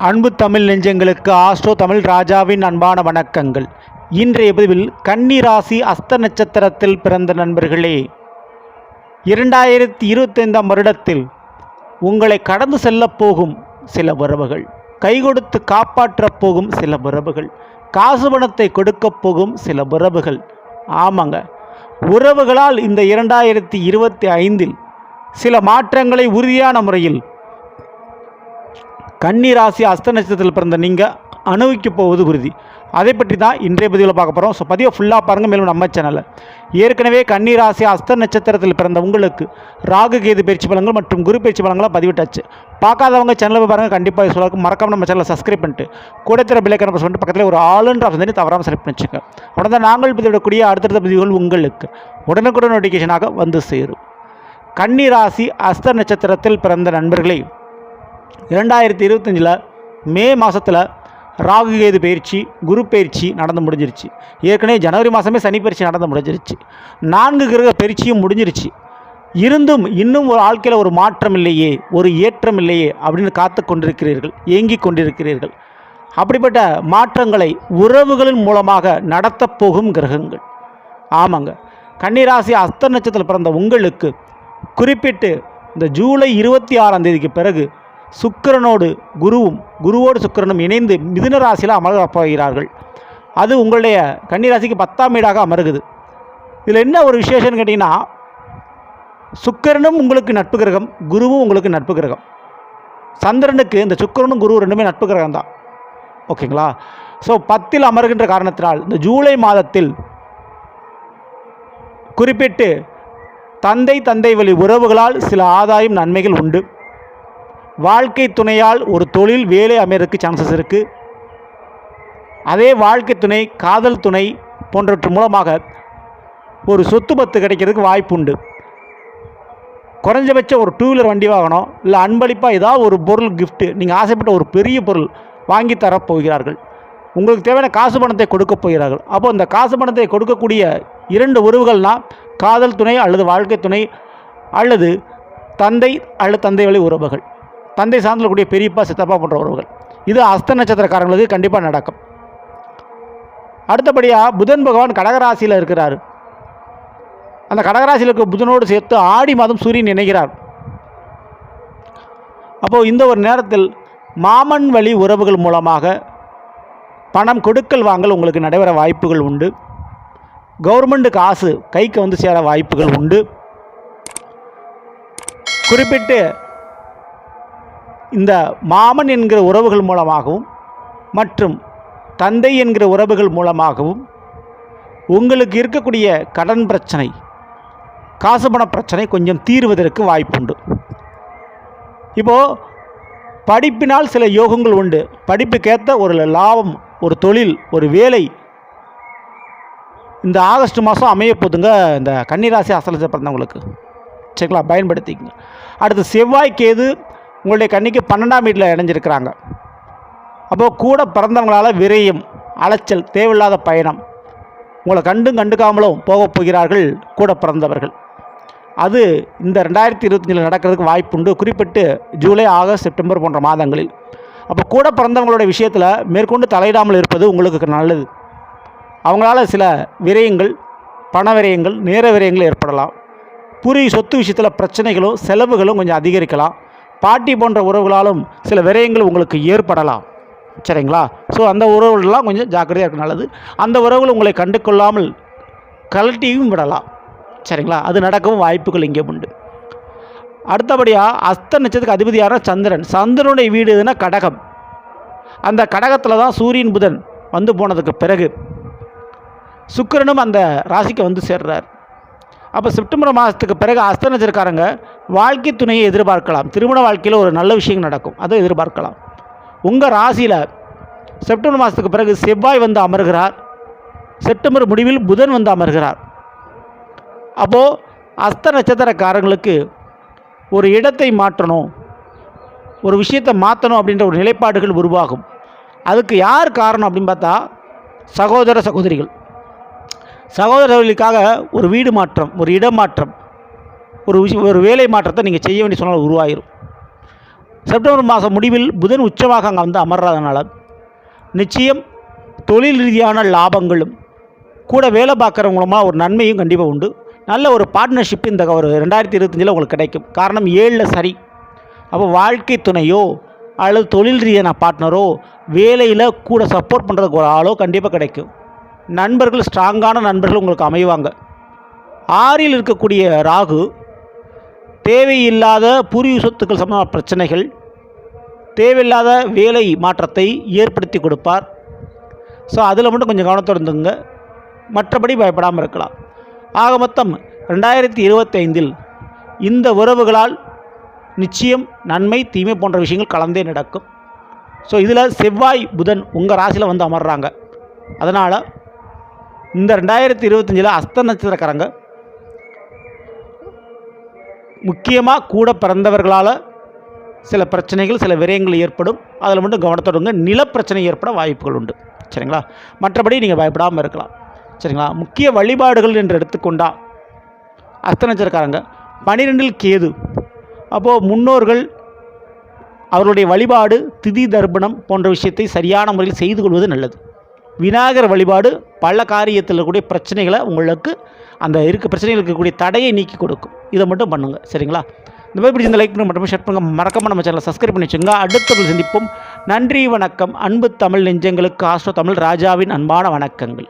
அன்பு தமிழ் நெஞ்சங்களுக்கு ஆஸ்ட்ரோ தமிழ் ராஜாவின் அன்பான வணக்கங்கள். இன்றைய பதிவில் கன்னி ராசி அஸ்த நட்சத்திரத்தில் பிறந்த நண்பர்களே, 2025ஆம் வருடத்தில் உங்களை கடந்து செல்லப் போகும் சில உறவுகள், கை கொடுத்து காப்பாற்றப் போகும் சில உறவுகள், காசு பணத்தை கொடுக்கப் போகும் சில உறவுகள். ஆமாங்க, உறவுகளால் இந்த 2025இல் சில மாற்றங்களை உறுதியான முறையில் கன்னி ராசி அஸ்த நட்சத்திரத்தில் பிறந்த நீங்கள் அனுபவிக்க போவது உறுதி. அதை பற்றி தான் இன்றைய பதிவில் பார்க்க போகிறோம். ஸோ பதிவை ஃபுல்லாக பாருங்கள். மேலும் நம்ம சேனலில் ஏற்கனவே கன்னி ராசி அஸ்த நட்சத்திரத்தில் பிறந்த உங்களுக்கு ராகு கேது பயிற்சி பலன்கள் மற்றும் குரு பயிற்சி பலன்களை பதிவிட்டாச்சு. பார்க்காதவங்க சேனலில் பாருங்கள். கண்டிப்பாக சொல்லுவாங்க. மறக்காம நம்ம சேனலை சப்ஸ்கிரைப் பண்ணிட்டு கூடத்திர பிள்ளைக்கான ப்ரெஸ் பண்ணிட்டு பக்கத்தில் ஒரு ஆளுன்ற ஆப்ஷன் தவறாமல் செலக்ட் பண்ணி வச்சுங்க. உடனே நாங்கள் பதிவிடக்கூடிய அடுத்தடுத்த பதிவுகள் உங்களுக்கு உடனுக்குடன் நோட்டிஃபிகேஷனாக வந்து சேரும். கன்னி ராசி அஸ்த நட்சத்திரத்தில் பிறந்த நண்பர்களே, 2025 மே மாதத்தில் ராகு கேது பயிற்சி குரு பயிற்சி நடந்து முடிஞ்சிருச்சு. ஏற்கனவே ஜனவரி மாதமே சனி பயிற்சி நடந்து முடிஞ்சிருச்சு. 4 கிரக பயிற்சியும் முடிஞ்சிருச்சு. இருந்தும் இன்னும் ஒரு வாழ்க்கையில் ஒரு மாற்றம் இல்லையே, ஒரு ஏற்றம் இல்லையே அப்படின்னு காத்து கொண்டிருக்கிறீர்கள், ஏங்கிக் கொண்டிருக்கிறீர்கள். அப்படிப்பட்ட மாற்றங்களை உறவுகளின் மூலமாக நடத்தப் போகும் கிரகங்கள். ஆமாங்க, கன்னிராசி அஸ்த நட்சத்திரத்தில் பிறந்த உங்களுக்கு குறிப்பிட்டு இந்த ஜூலை 26ஆம் தேதிக்கு பிறகு சுக்கிரனோடு குருவோடு சுக்கிரனும் இணைந்து மிதுன ராசியில் அமரப் போகிறார்கள். அது உங்களுடைய கன்னிராசிக்கு 10ஆம் வீடாக அமருகுது. இதில் என்ன ஒரு விசேஷம்னு கேட்டிங்கன்னா, சுக்கிரனும் உங்களுக்கு நட்பு கிரகம், குருவும் உங்களுக்கு நட்பு கிரகம். சந்திரனுக்கு இந்த சுக்கிரனும் குரு ரெண்டுமே நட்பு கிரகம் தான். ஓகேங்களா? ஸோ 10இல் அமர்கின்ற காரணத்தினால் இந்த ஜூலை மாதத்தில் குறிப்பிட்டு தந்தை வழி உறவுகளால் சில ஆதாயம் நன்மைகள் உண்டு. வாழ்க்கை துணையால் ஒரு தொழில் வேலை அமையறதுக்கு சான்சஸ் இருக்குது. அதே வாழ்க்கை துணை, காதல் துணை போன்றவற்றின் மூலமாக ஒரு சொத்து பத்து கிடைக்கிறதுக்கு வாய்ப்பு உண்டு. குறைஞ்சபட்சம் ஒரு 2 வீலர் வண்டி வாங்கணும், இல்லை அன்பளிப்பாக ஏதாவது ஒரு பொருள் கிஃப்ட்டு, நீங்கள் ஆசைப்பட்ட ஒரு பெரிய பொருள் வாங்கி தரப்போகிறார்கள். உங்களுக்கு தேவையான காசு பணத்தை கொடுக்க போகிறார்கள். அப்போது இந்த காசு பணத்தை கொடுக்கக்கூடிய 2 உறவுகள்னால் காதல் துணை அல்லது வாழ்க்கை துணை அல்லது தந்தை வழி உறவுகள், தந்தை சார்ந்தக்கூடிய பெரியப்பா சித்தப்பா போன்ற உறவுகள். இது அஸ்த நட்சத்திரக்காரங்களுக்கு கண்டிப்பாக நடக்கும். அடுத்தபடியாக புதன் பகவான் கடகராசியில் இருக்கிறார். அந்த கடகராசியில் இருக்க புதனோடு சேர்த்து ஆடி மாதம் சூரியன் இணைகிறார். அப்போது இந்த ஒரு நேரத்தில் மாமன் வழி உறவுகள் மூலமாக பணம் கொடுக்கல் வாங்கல் உங்களுக்கு நடைபெற வாய்ப்புகள் உண்டு. கவர்மெண்ட் காசு கைக்கு வந்து சேர வாய்ப்புகள் உண்டு. குறிப்பிட்டு இந்த மாமன் என்கிற உறவுகள் மூலமாகவும் மற்றும் தந்தை என்கிற உறவுகள் மூலமாகவும் உங்களுக்கு இருக்கக்கூடிய கடன் பிரச்சனை, காசு பண பிரச்சனை கொஞ்சம் தீர்வதற்கு வாய்ப்புண்டு. இப்போது படிப்பினால் சில யோகங்கள் உண்டு. படிப்புக்கேற்ற ஒரு லாபம், ஒரு தொழில், ஒரு வேலை இந்த ஆகஸ்ட் மாதம் அமைய போதுங்க இந்த கன்னிராசி அஸ்த பிறந்தவங்களுக்கு. சரிங்களா? பயன்படுத்திக்கங்க. அடுத்து செவ்வாய் கேது உங்களுடைய கன்னிக்கு 12ஆம் வீட்டில் இணைஞ்சிருக்கிறாங்க. அப்போது கூட பிறந்தவங்களால் விரயம், அலைச்சல், தேவையில்லாத பயணம், உங்களை கண்டுக்காமலும் போகப் போகிறார்கள் கூட பிறந்தவர்கள். அது இந்த 2025 நடக்கிறதுக்கு வாய்ப்புண்டு. குறிப்பிட்டு ஜூலை, ஆகஸ்ட், செப்டம்பர் போன்ற மாதங்களில். அப்போ கூட பிறந்தவங்களுடைய விஷயத்தில் மேற்கொண்டு தலையிடாமல் இருப்பது உங்களுக்கு நல்லது. அவங்களால சில விரயங்கள், பண விரயங்கள், நேர விரயங்கள் ஏற்படலாம். சொத்து விஷயத்தில் பிரச்சனைகளும் செலவுகளும் கொஞ்சம் அதிகரிக்கலாம். பாட்டி போன்ற உறவுகளாலும் சில விரயங்கள் உங்களுக்கு ஏற்படலாம். சரிங்களா? ஸோ அந்த உறவுகளெலாம் கொஞ்சம் ஜாக்கிரதையாக இருக்க நல்லது. அந்த உறவுகள் உங்களை கண்டு கொள்ளாமல் கழட்டியும் விடலாம். சரிங்களா? அது நடக்கவும் வாய்ப்புகள் இங்கே உண்டு. அடுத்தபடியாக அஸ்த நட்சத்திரத்துக்கு அதிபதியான சந்திரனுடைய வீடு எதுனா கடகம். அந்த கடகத்தில் தான் சூரியன் புதன் வந்து போனதுக்கு பிறகு சுக்கிரனும் அந்த ராசிக்கு வந்து சேர்றார். அப்போ செப்டம்பர் மாதத்துக்கு பிறகு அஸ்த நட்சத்திரக்காரங்க வாழ்க்கை துணையை எதிர்பார்க்கலாம். திருமண வாழ்க்கையில் ஒரு நல்ல விஷயம் நடக்கும், அதை எதிர்பார்க்கலாம். உங்கள் ராசியில் செப்டம்பர் மாதத்துக்கு பிறகு செவ்வாய் வந்து அமர்கிறார். செப்டம்பர் முடிவில் புதன் வந்து அமர்கிறார். அப்போது அஸ்த நட்சத்திரக்காரங்களுக்கு ஒரு இடத்தை மாற்றணும், ஒரு விஷயத்தை மாற்றணும் அப்படின்ற ஒரு நிலைப்பாடுகள் உருவாகும். அதுக்கு யார் காரணம் அப்படின்னு பார்த்தா சகோதரர்களுக்காக ஒரு வீடு மாற்றம், ஒரு இடம் மாற்றம், ஒரு வேலை மாற்றத்தை நீங்கள் செய்ய வேண்டிய சொன்னால் உருவாகிடும். செப்டம்பர் மாதம் முடிவில் புதன் உச்சமாக அங்கே வந்து அமர்றதுனால நிச்சயம் தொழில் ரீதியான லாபங்களும் கூட வேலை பார்க்குறவங்க மூலமாக ஒரு நன்மையும் கண்டிப்பாக உண்டு. நல்ல ஒரு பார்ட்னர்ஷிப் இந்த ஒரு 2025 உங்களுக்கு கிடைக்கும். காரணம் 7ல் சரி. அப்போ வாழ்க்கை துணையோ அல்லது தொழில் ரீதியான பார்ட்னரோ வேலையில் கூட சப்போர்ட் பண்ணுறதுக்கு ஒரு ஆளோ கண்டிப்பாக கிடைக்கும். நண்பர்கள், ஸ்ட்ராங்கான நண்பர்கள் உங்களுக்கு அமைவாங்க. 6ல் இருக்கக்கூடிய ராகு தேவையில்லாத பூர்வீக சொத்துக்கள் சம்பந்தமான பிரச்சனைகள், தேவையில்லாத வேலை மாற்றத்தை ஏற்படுத்தி கொடுப்பார். ஸோ அதில் மட்டும் கொஞ்சம் கவனத்தோடு இருந்துங்க. மற்றபடி பயப்படாமல் இருக்கலாம். ஆக மொத்தம் 2025 இந்த உறவுகளால் நிச்சயம் நன்மை தீமை போன்ற விஷயங்கள் கலந்தே நடக்கும். ஸோ இதில் செவ்வாய் புதன் உங்கள் ராசியில் வந்து அமர்றாங்க. அதனால் இந்த 2025 அஸ்த நட்சத்திரக்காரங்க முக்கியமாக கூட பிறந்தவர்களால் சில பிரச்சனைகள், சில விரயங்கள் ஏற்படும். அதில் மட்டும் கவனத்தோடுங்க. நிலப்பிரச்சனை ஏற்பட வாய்ப்புகள் உண்டு. சரிங்களா? மற்றபடி நீங்கள் பயப்படாமல் இருக்கலாம். சரிங்களா? முக்கிய வழிபாடுகள் என்று எடுத்துக்கொண்டால் அஸ்த நட்சத்திரக்காரங்க 12ல் கேது. அப்போது முன்னோர்கள் அவர்களுடைய வழிபாடு, திதி தர்ப்பணம் போன்ற விஷயத்தை சரியான முறையில் செய்து கொள்வது நல்லது. விநாயகர் வழிபாடு பல காரியத்தில் இருக்கக்கூடிய பிரச்சனைகளை உங்களுக்கு அந்த பிரச்சனைகள் இருக்கக்கூடிய தடையை நீக்கி கொடுக்கும். இதை மட்டும் பண்ணுங்கள். சரிங்களா? இந்த மாதிரி பிடிச்ச லைக் பண்ணி மட்டுமே ஷேர் பண்ணுங்கள். மறக்காம நம்ம சேனலை சப்ஸ்கிரைப் பண்ணி வச்சுங்க. அடுத்த சந்திப்போம். நன்றி, வணக்கம். அன்பு தமிழ் நெஞ்சங்களுக்கு ஆஸ்ட்ரோ தமிழ் ராஜாவின் அன்பான வணக்கங்கள்.